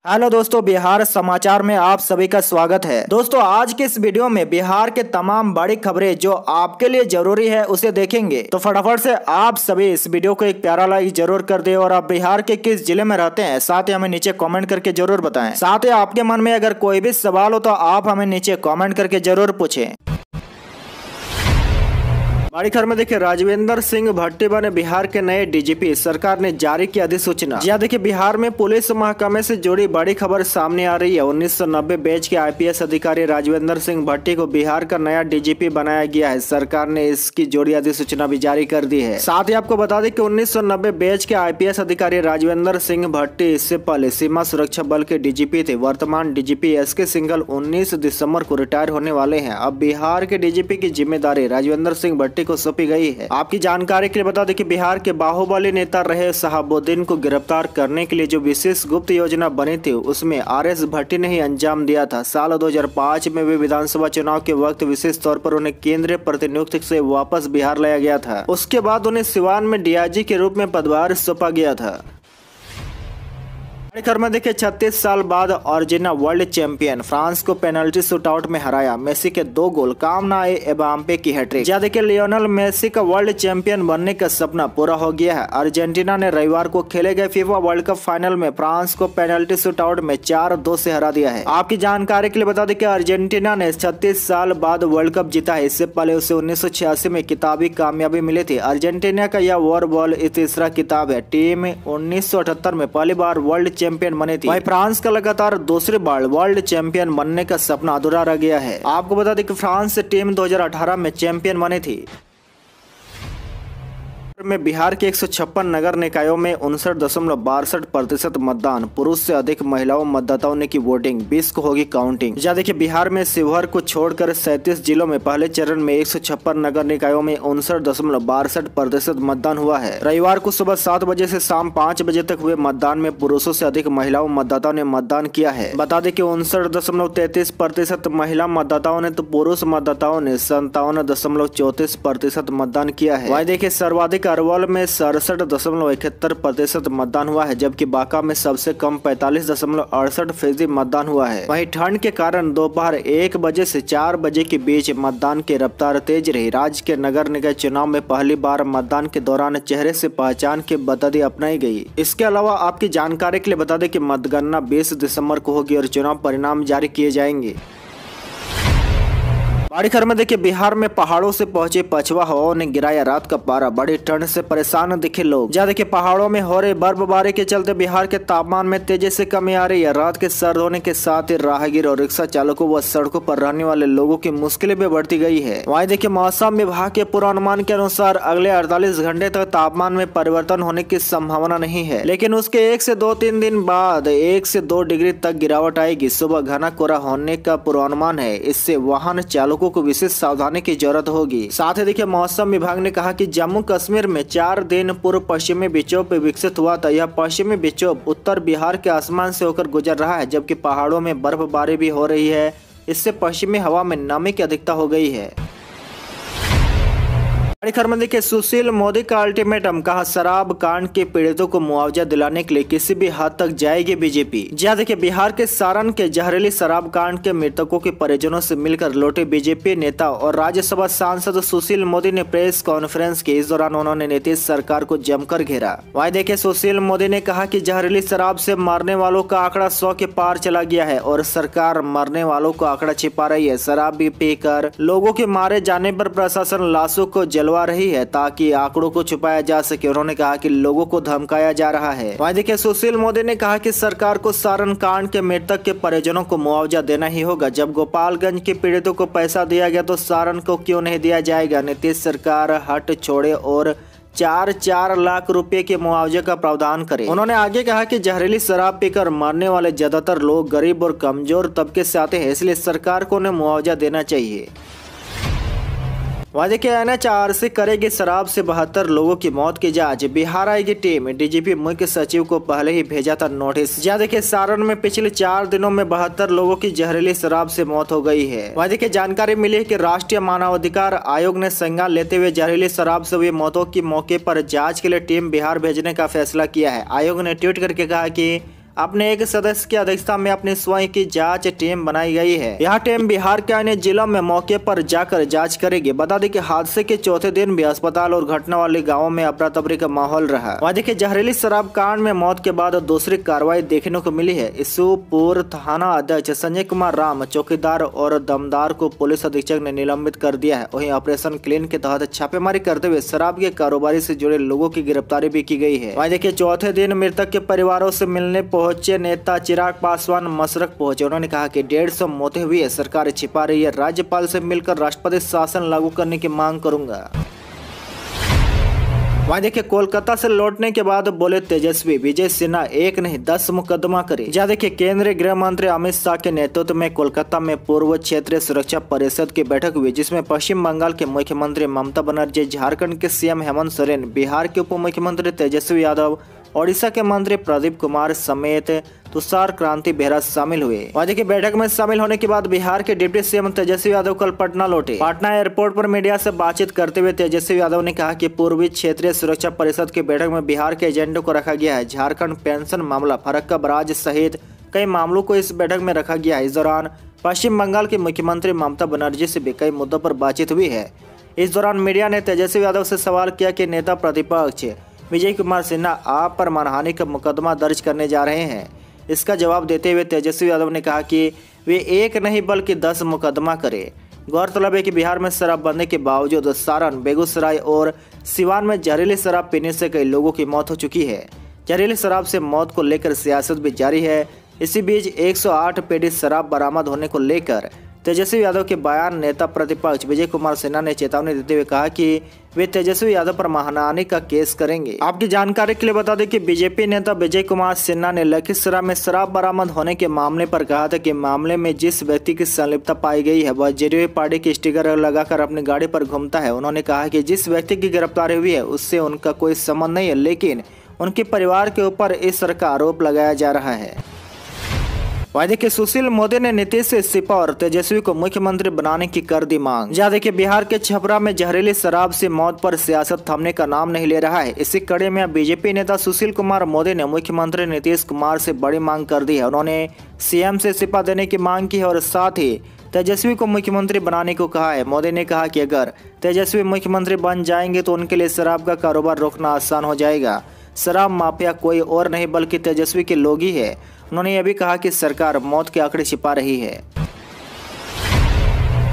Hello दोस्तों, बिहार समाचार में आप सभी का स्वागत है। दोस्तों, आज के इस वीडियो में बिहार के तमाम बड़ी खबरें जो आपके लिए जरूरी है उसे देखेंगे। तो फटाफट से आप सभी इस वीडियो को एक प्यारा लाइक जरूर कर दे और आप बिहार के किस जिले में रहते हैं साथ ही हमें नीचे कमेंट करके जरूर बताएं। साथ ही आपके मन में अगर कोई भी सवाल हो तो आप हमें नीचे कमेंट करके जरूर पूछें। बड़ी खबर में देखिए, राजवेंद्र सिंह भट्टी बने बिहार के नए डीजीपी, सरकार ने जारी की अधिसूचना। जी देखिए, बिहार में पुलिस महकमे से जुड़ी बड़ी खबर सामने आ रही है। 1990 बैच के आईपीएस अधिकारी राजवेंद्र सिंह भट्टी को बिहार का नया डीजीपी बनाया गया है। सरकार ने इसकी जोड़ी अधिसूचना भी जारी कर दी है। साथ ही आपको बता दें कि 1990 बैच के आईपीएस अधिकारी राजवेंद्र सिंह भट्टी इससे पहले सीमा सुरक्षा बल के डीजीपी थे। वर्तमान डीजीपी एसके सिंघल 19 दिसंबर को रिटायर होने वाले हैं। अब बिहार के डीजीपी की जिम्मेदारी राजवेंद्र सिंह भट्टी को सौंपी गई है। आपकी जानकारी के लिए बता दें कि बिहार के बाहुबली नेता रहे शहाबुद्दीन को गिरफ्तार करने के लिए जो विशेष गुप्त योजना बनी थी उसमें आरएस भट्टी ने ही अंजाम दिया था। साल 2005 में वे विधानसभा चुनाव के वक्त विशेष तौर पर उन्हें केंद्रीय प्रतिनियुक्ति से वापस बिहार लाया गया था। उसके बाद उन्हें सिवान में डीआईजी के रूप में पदभार सौंपा गया था। खबर में देखिए, 36 साल बाद अर्जेंटीना वर्ल्ड चैंपियन फ्रांस को पेनल्टी शूटआउट में हराया। मेसी के 2 गोल, काम ना आए एम्बाप्पे की हैट्रिक। या देखिए, लियोनेल मेसी का वर्ल्ड चैंपियन बनने का सपना पूरा हो गया है। अर्जेंटीना ने रविवार को खेले गए फीफा वर्ल्ड कप फाइनल में फ्रांस को पेनल्टी शूटआउट में 4-2 से हरा दिया है। आपकी जानकारी के लिए बता दें कि अर्जेंटीना ने 36 साल बाद वर्ल्ड कप जीता है। इससे पहले उसे 1986 में किताबी कामयाबी मिली थी। अर्जेंटीना का यह ओवरऑल तीसरा किताब है। टीम 1978 में पहली बार वर्ल्ड चैंपियन बनी थी। वहीं फ्रांस का लगातार दूसरी बार वर्ल्ड चैंपियन बनने का सपना अधूरा रह गया है। आपको बता दें कि फ्रांस टीम 2018 में चैंपियन बनी थी। में बिहार के 156 नगर निकायों में 59.62% मतदान, पुरुष से अधिक महिलाओं मतदाताओं ने की वोटिंग, 20 को होगी काउंटिंग। या देखिए, बिहार में शिवहर को छोड़कर 37 जिलों में पहले चरण में 156 नगर निकायों में 59.62% मतदान हुआ है। रविवार को सुबह 7 बजे से शाम 5 बजे तक हुए मतदान में पुरुषों से अधिक महिलाओं मतदाताओं ने मतदान किया है। बता दें कि 59.33% महिला मतदाताओं ने तो पुरुष मतदाताओं ने 57.34% मतदान किया है। वहीं देखिए, सर्वाधिक अरवल में 67.71% मतदान हुआ है, जबकि बांका में सबसे कम 45.68% मतदान हुआ है। वहीं ठंड के कारण दोपहर 1 बजे से 4 बजे के बीच मतदान की रफ्तार तेज रही। राज्य के नगर निकाय चुनाव में पहली बार मतदान के दौरान चेहरे से पहचान की पद्धति अपनाई गई। इसके अलावा आपकी जानकारी के लिए बता दें कि मतगणना 20 दिसंबर को होगी और चुनाव परिणाम जारी किए जाएंगे। बड़ी खबर में देखिए, बिहार में पहाड़ों से पहुंचे पछुआ हवाओं ने गिराया रात का पारा, बड़ी ठंड से परेशान दिखे लोग। जहाँ देखिए, पहाड़ों में हो रही बर्फबारी के चलते बिहार के तापमान में तेजी से कमी आ रही है। रात के सर्द होने के साथ ही राहगीर और रिक्शा चालकों व सड़कों पर रहने वाले लोगों की मुश्किलें भी बढ़ती गई है। वहीं देखिए, मौसम विभाग के पूर्वानुमान के अनुसार अगले 48 घंटे तक तापमान में परिवर्तन होने की संभावना नहीं है, लेकिन उसके 1 से 2-3 दिन बाद 1 से 2 डिग्री तक गिरावट आएगी। सुबह घना कोहरा होने का पूर्वानुमान है, इससे वाहन चालकों को विशेष सावधानी की जरूरत होगी। साथ ही देखिए, मौसम विभाग ने कहा कि जम्मू कश्मीर में 4 दिन पूर्व पश्चिमी विक्षोभ विकसित हुआ था। यह पश्चिमी विक्षोभ उत्तर बिहार के आसमान से होकर गुजर रहा है, जबकि पहाड़ों में बर्फबारी भी हो रही है। इससे पश्चिमी हवा में नमी की अधिकता हो गई है। बड़ी खबर में देखिए, सुशील मोदी का अल्टीमेटम, कहा शराब कांड के पीड़ितों को मुआवजा दिलाने के लिए किसी भी हद तक जाएगी बीजेपी। जी देखिए, बिहार के सारण के जहरीली शराब कांड के मृतकों के परिजनों से मिलकर लौटे बीजेपी नेता और राज्यसभा सांसद सुशील मोदी ने प्रेस कॉन्फ्रेंस की। इस दौरान उन्होंने नीतीश सरकार को जमकर घेरा। वहीं देखिए, सुशील मोदी ने कहा कि जहरीली शराब से मरने वालों का आंकड़ा 100 के पार चला गया है और सरकार मरने वालों का आंकड़ा छिपा रही है। शराब भी पीकर लोगों के मारे जाने पर प्रशासन लाशों को जलवा रही है ताकि आंकड़ों को छुपाया जा सके। उन्होंने कहा कि लोगों को धमकाया जा रहा है। वहीं देखिए, सुशील मोदी ने कहा कि सरकार को सारण कांड के मृतक के परिजनों को मुआवजा देना ही होगा। जब गोपालगंज के पीड़ितों को पैसा दिया गया तो सारण को क्यों नहीं दिया जाएगा। नीतीश सरकार हट छोड़े और 4 लाख रुपए के मुआवजे का प्रावधान करे। उन्होंने आगे कहा कि जहरीली शराब पीकर मरने वाले ज्यादातर लोग गरीब और कमजोर तबके से आते हैं, इसलिए सरकार को उन्हें मुआवजा देना चाहिए। वहाँ देखिए, एनएचआरसी करेगी शराब से 72 लोगों की मौत की जांच, बिहार आएगी टीम। डीजीपी मुख्य सचिव को पहले ही भेजा था नोटिस। जहाँ देखिए, सारण में पिछले 4 दिनों में 72 लोगों की जहरीली शराब से मौत हो गई है। वहाँ देखिए, जानकारी मिली है कि राष्ट्रीय मानवाधिकार आयोग ने संज्ञान लेते हुए जहरीली शराब से हुई मौतों की मौके पर जाँच के लिए टीम बिहार भेजने का फैसला किया है। आयोग ने ट्वीट करके कहा कि अपने एक सदस्य की अध्यक्षता में अपनी स्वयं की जांच टीम बनाई गई है। यह टीम बिहार के अन्य जिलों में मौके पर जाकर जांच करेगी। बता दें कि हादसे के चौथे दिन भी अस्पताल और घटना वाले गाँवों में अफरा तफरी का माहौल रहा। वहाँ देखिए जहरीली शराब कांड में मौत के बाद दूसरी कार्रवाई देखने को मिली है। ईसुपुर थाना अध्यक्ष संजय कुमार राम, चौकीदार और दमदार को पुलिस अधीक्षक ने निलंबित कर दिया है। वहीं ऑपरेशन क्लीन के तहत छापेमारी करते हुए शराब के कारोबारी से जुड़े लोगों की गिरफ्तारी भी की गई है। वहीं देखिए चौथे दिन मृतक के परिवारों से मिलने पहुंचे नेता चिराग पासवान मशरक पहुंचे। उन्होंने कहा कि 150 मौतें हुई है, सरकार छिपा रही है, राज्यपाल से मिलकर राष्ट्रपति शासन लागू करने की मांग करूंगा। वहीं देखिए कोलकाता से लौटने के बाद बोले तेजस्वी, विजय सिन्हा एक नहीं 10 मुकदमा करे। जहाँ देखिए केंद्रीय गृह मंत्री अमित शाह के नेतृत्व में कोलकाता में पूर्व क्षेत्रीय सुरक्षा परिषद की बैठक हुई, जिसमें पश्चिम बंगाल के मुख्यमंत्री ममता बनर्जी, झारखंड के सीएम हेमंत सोरेन, बिहार के उप मुख्यमंत्री तेजस्वी यादव, ओडिशा के मंत्री प्रदीप कुमार समेत तुषार क्रांति बेहरा शामिल हुए। वहाँ देखिए बैठक में शामिल होने के बाद बिहार के डिप्टी सीएम तेजस्वी यादव कल पटना लौटे। पटना एयरपोर्ट पर मीडिया से बातचीत करते हुए तेजस्वी यादव ने कहा कि पूर्वी क्षेत्रीय सुरक्षा परिषद की बैठक में बिहार के एजेंडे को रखा गया है। झारखंड पेंशन मामला, फरक्का बराज सहित कई मामलों को इस बैठक में रखा गया है। इस दौरान पश्चिम बंगाल की मुख्यमंत्री ममता बनर्जी से भी कई मुद्दों पर बातचीत हुई है। इस दौरान मीडिया ने तेजस्वी यादव से सवाल किया कि नेता प्रतिपक्ष विजय कुमार सिन्हा आप पर मानहानि का मुकदमा दर्ज करने जा रहे हैं। इसका जवाब देते हुए तेजस्वी यादव ने कहा कि वे एक नहीं बल्कि 10 मुकदमा करें। गौरतलब है कि बिहार में शराबबंदी के बावजूद सारण, बेगूसराय और सिवान में जहरीली शराब पीने से कई लोगों की मौत हो चुकी है। जहरीली शराब से मौत को लेकर सियासत भी जारी है। इसी बीच 108 पेटी शराब बरामद होने को लेकर तेजस्वी यादव के बयान नेता प्रतिपक्ष विजय कुमार सिन्हा ने चेतावनी देते हुए कहा कि वे तेजस्वी यादव पर मानहानि का केस करेंगे। आपकी जानकारी के लिए बता दें कि बीजेपी नेता विजय कुमार सिन्हा ने लखीसराय में शराब बरामद होने के मामले पर कहा था कि मामले में जिस व्यक्ति की संलिप्तता पाई गई है वह जेडीयू पार्टी की स्टिकर लगाकर अपनी गाड़ी पर घूमता है। उन्होंने कहा कि जिस व्यक्ति की गिरफ्तारी हुई है उससे उनका कोई संबंध नहीं है, लेकिन उनके परिवार के ऊपर इस तरह का आरोप लगाया जा रहा है। वहीं देखिए सुशील मोदी ने नीतीश से इस्तीफा और तेजस्वी को मुख्यमंत्री बनाने की कर दी मांग। जहाँ देखिए बिहार के छपरा में जहरीली शराब से मौत पर सियासत थमने का नाम नहीं ले रहा है। इसी कड़ी में बीजेपी नेता सुशील कुमार मोदी ने मुख्यमंत्री नीतीश कुमार से बड़ी मांग कर दी है। उन्होंने सीएम से इस्तीफा देने की मांग की है और साथ ही तेजस्वी को मुख्यमंत्री बनाने को कहा है। मोदी ने कहा कि अगर तेजस्वी मुख्यमंत्री बन जाएंगे तो उनके लिए शराब का कारोबार रोकना आसान हो जाएगा। शराब माफिया कोई और नहीं बल्कि तेजस्वी के लोग ही है। उन्होंने यह भी कहा कि सरकार मौत के आंकड़े छिपा रही है।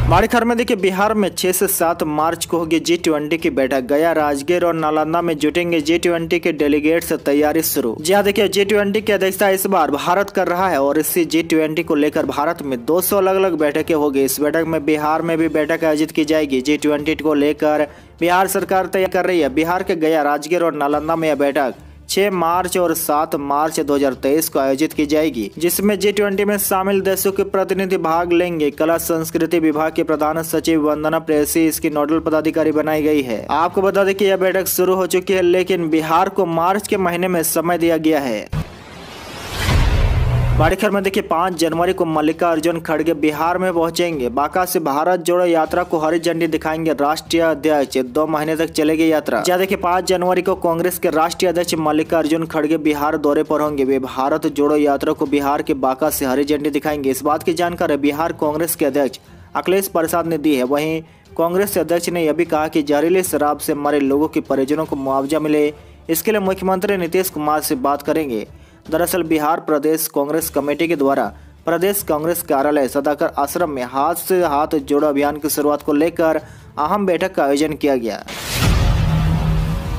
बड़ी खबर में देखिए बिहार में 6 से 7 मार्च को होगी G20 की बैठक। गया, राजगीर और नालंदा में जुटेंगे G20 के डेलीगेट से तैयारी शुरू। जी हाँ देखिए G20 की अध्यक्षता इस बार भारत कर रहा है और इसी G20 को लेकर भारत में 200 अलग अलग बैठकें होगी। इस बैठक में बिहार में भी बैठक आयोजित की जाएगी। G20 को लेकर बिहार सरकार तैयार कर रही है। बिहार के गया, राजगीर और नालंदा में यह बैठक 6 मार्च और 7 मार्च 2023 को आयोजित की जाएगी, जिसमें G20 में शामिल देशों के प्रतिनिधि भाग लेंगे। कला संस्कृति विभाग के प्रधान सचिव वंदना प्रेयसी इसकी नोडल पदाधिकारी बनाई गई है। आपको बता दें कि यह बैठक शुरू हो चुकी है, लेकिन बिहार को मार्च के महीने में समय दिया गया है। बड़ी खबर में देखिए 5 जनवरी को मल्लिकार्जुन खड़गे बिहार में पहुंचेंगे। बांका से भारत जोड़ो यात्रा को हरी झंडी दिखाएंगे राष्ट्रीय अध्यक्ष। 2 महीने तक चलेगी यात्रा। जहाँ देखिए 5 जनवरी को कांग्रेस के राष्ट्रीय अध्यक्ष मल्लिकार्जुन खड़गे बिहार दौरे पर होंगे। वे भारत जोड़ो यात्रा को बिहार के बांका से हरी झंडी दिखाएंगे। इस बात की जानकारी बिहार कांग्रेस के अध्यक्ष अखिलेश प्रसाद ने दी है। वहीं कांग्रेस अध्यक्ष ने यह भी कहा कि जहरीली शराब से मरे लोगों के परिजनों को मुआवजा मिले, इसके लिए मुख्यमंत्री नीतीश कुमार से बात करेंगे। दरअसल बिहार प्रदेश कांग्रेस कमेटी के द्वारा प्रदेश कांग्रेस कार्यालय सदाकर आश्रम में हाथ से हाथ जोड़ो अभियान की शुरुआत को लेकर अहम बैठक का आयोजन किया गया।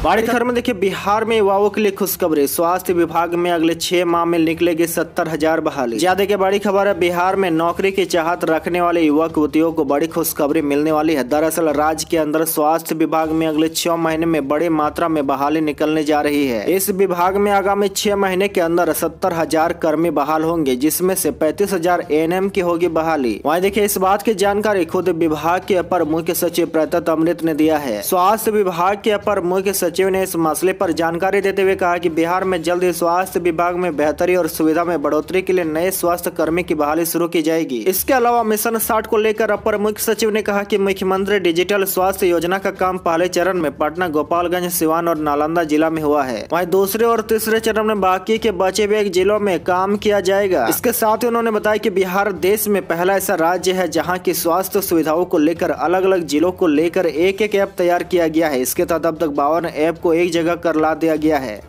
बड़ी खबर में देखिए बिहार में युवाओं के लिए खुशखबरी। स्वास्थ्य विभाग में अगले 6 माह में निकलेगी 70,000 बहाली। ज्यादा की बड़ी खबर है, बिहार में नौकरी की चाहत रखने वाले युवक युवतियों को बड़ी खुशखबरी मिलने वाली है। दरअसल राज्य के अंदर स्वास्थ्य विभाग में अगले 6 महीने में बड़ी मात्रा में बहाली निकलने जा रही है। इस विभाग में आगामी 6 महीने के अंदर 70,000 कर्मी बहाल होंगे, जिसमें से 35,000 ANM की होगी बहाली। वहीं देखिए इस बात की जानकारी खुद विभाग के अपर मुख्य सचिव प्रत्यत अमृत ने दिया है। स्वास्थ्य विभाग के अपर मुख्य सचिव ने इस मसले पर जानकारी देते हुए कहा कि बिहार में जल्द ही स्वास्थ्य विभाग में बेहतरी और सुविधा में बढ़ोतरी के लिए नए स्वास्थ्य कर्मी की बहाली शुरू की जाएगी। इसके अलावा मिशन 60 को लेकर अपर मुख्य सचिव ने कहा कि मुख्यमंत्री डिजिटल स्वास्थ्य योजना का काम पहले चरण में पटना, गोपालगंज, सिवान और नालंदा जिला में हुआ है। वहीं दूसरे और तीसरे चरण में बाकी के बचे हुए जिलों में काम किया जाएगा। इसके साथ ही उन्होंने बताया कि बिहार देश में पहला ऐसा राज्य है जहां की स्वास्थ्य सुविधाओं को लेकर अलग अलग जिलों को लेकर एक एक ऐप तैयार किया गया है। इसके तहत अब तक 52 ऐप को एक जगह कर ला दिया गया है।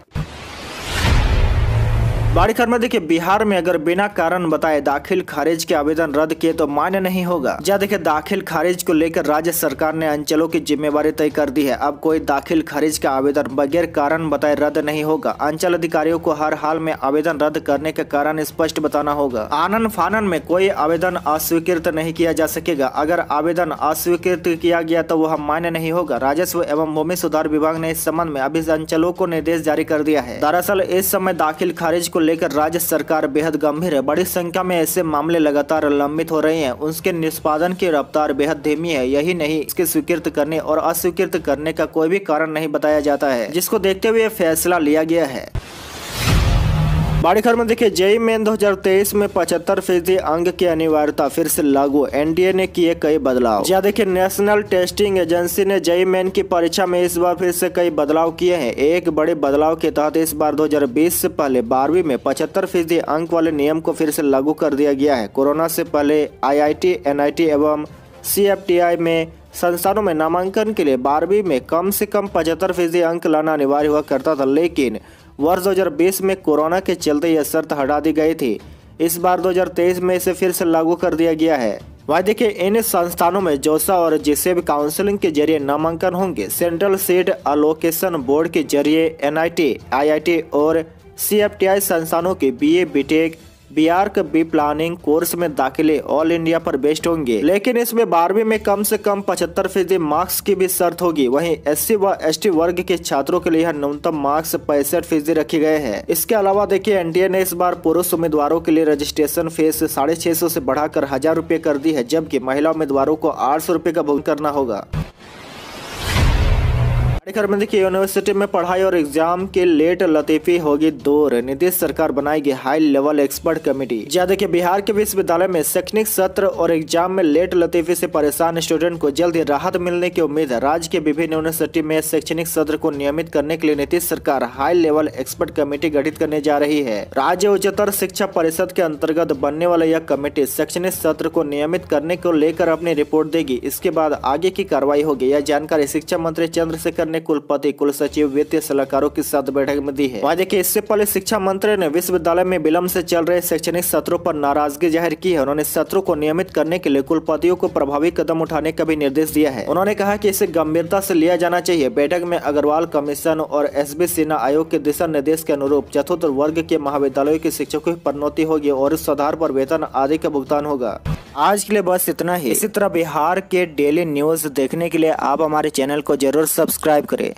बड़ी खबर में देखिए, बिहार में अगर बिना कारण बताए दाखिल खारिज के आवेदन रद्द किए तो मान्य नहीं होगा। जहाँ देखिए, दाखिल खारिज को लेकर राज्य सरकार ने अंचलों की जिम्मेवारी तय कर दी है। अब कोई दाखिल खारिज का आवेदन बगैर कारण बताए रद्द नहीं होगा। अंचल अधिकारियों को हर हाल में आवेदन रद्द करने का कारण स्पष्ट बताना होगा। आनन फानन में कोई आवेदन अस्वीकृत नहीं किया जा सकेगा। अगर आवेदन अस्वीकृत किया गया तो वह मान्य नहीं होगा। राजस्व एवं भूमि सुधार विभाग ने इस संबंध में अभी अंचलों को निर्देश जारी कर दिया है। दरअसल इस समय दाखिल खारिज को लेकर राज्य सरकार बेहद गंभीर है। बड़ी संख्या में ऐसे मामले लगातार लंबित हो रहे हैं। उसके निष्पादन की रफ्तार बेहद धीमी है। यही नहीं, इसके स्वीकृत करने और अस्वीकृत करने का कोई भी कारण नहीं बताया जाता है, जिसको देखते हुए फैसला लिया गया है। बड़ी खबर में देखिए, जेईई मेन 2023 में 75% अंक की अनिवार्यता फिर से लागू। एनटीए ने किए कई बदलाव। जहाँ देखिए, नेशनल टेस्टिंग एजेंसी ने जेईई मेन की परीक्षा में इस बार फिर से कई बदलाव किए हैं। एक बड़े बदलाव के तहत इस बार 2020 से पहले 12वीं में 75% अंक वाले नियम को फिर से लागू कर दिया गया है। कोरोना से पहले आईआईटी, एनआईटी एवं सीएफटीआई में संस्थानों में नामांकन के लिए 12वीं में कम से कम 75% अंक लाना अनिवार्य हुआ करता था, लेकिन वर्ष 2020 में कोरोना के चलते यह शर्त हटा दी गई थी। इस बार 2023 में इसे फिर से लागू कर दिया गया है। वहीं देखिए, इन संस्थानों में जोसा और जिसेब काउंसलिंग के जरिए नामांकन होंगे। सेंट्रल सीट अलोकेशन बोर्ड के जरिए एनआईटी, आईआईटी और सीएफटीआई संस्थानों के BA, BTech, BArch, B planning course में दाखिले ऑल इंडिया पर बेस्ड होंगे, लेकिन इसमें 12वीं में कम से कम 75% मार्क्स की भी शर्त होगी। वहीं एससी व एसटी वर्ग के छात्रों के लिए न्यूनतम मार्क्स 65% रखे गए हैं। इसके अलावा देखिए, एनटीए ने इस बार पुरुष उम्मीदवारों के लिए रजिस्ट्रेशन फीस 650 से बढ़ाकर 1000 रुपए कर दी है, जबकि महिला उम्मीदवारों को 800 रुपए का भुगतान करना होगा। में देखिए, यूनिवर्सिटी में पढ़ाई और एग्जाम के लेट लतीफी होगी दूर। नीतीश सरकार बनाएगी हाई लेवल एक्सपर्ट कमेटी। जहाँ देखिए, बिहार के विश्वविद्यालय में शैक्षणिक सत्र और एग्जाम में लेट लतीफी से परेशान स्टूडेंट को जल्द ही राहत मिलने की उम्मीद है। राज्य के विभिन्न यूनिवर्सिटी में शैक्षणिक सत्र को नियमित करने के लिए नीतीश सरकार हाई लेवल एक्सपर्ट कमेटी गठित करने जा रही है। राज्य उच्चतर शिक्षा परिषद के अंतर्गत बनने वाला यह कमेटी शैक्षणिक सत्र को नियमित करने को लेकर अपनी रिपोर्ट देगी। इसके बाद आगे की कार्रवाई होगी। यह जानकारी शिक्षा मंत्री चंद्रशेखर ने कुलपति, कुल सचिव, वित्तीय सलाहकारों के साथ बैठक में दी है। वहाँ देखिए, इससे पहले शिक्षा मंत्री ने विश्वविद्यालय में विलंब से चल रहे शैक्षणिक सत्रों पर नाराजगी जाहिर की है। उन्होंने सत्रों को नियमित करने के लिए कुलपतियों को प्रभावी कदम उठाने का भी निर्देश दिया है। उन्होंने कहा कि इसे गंभीरता से लिया जाना चाहिए। बैठक में अग्रवाल कमीशन और एसबी सिन्हा आयोग के दिशा निर्देश के अनुरूप चतुर्थ वर्ग के महाविद्यालयों के शिक्षकों की पदोन्नति होगी और इस आधार पर वेतन आदि का भुगतान होगा। आज के लिए बस इतना ही। इसी तरह बिहार के डेली न्यूज देखने के लिए आप हमारे चैनल को जरूर सब्सक्राइब करें।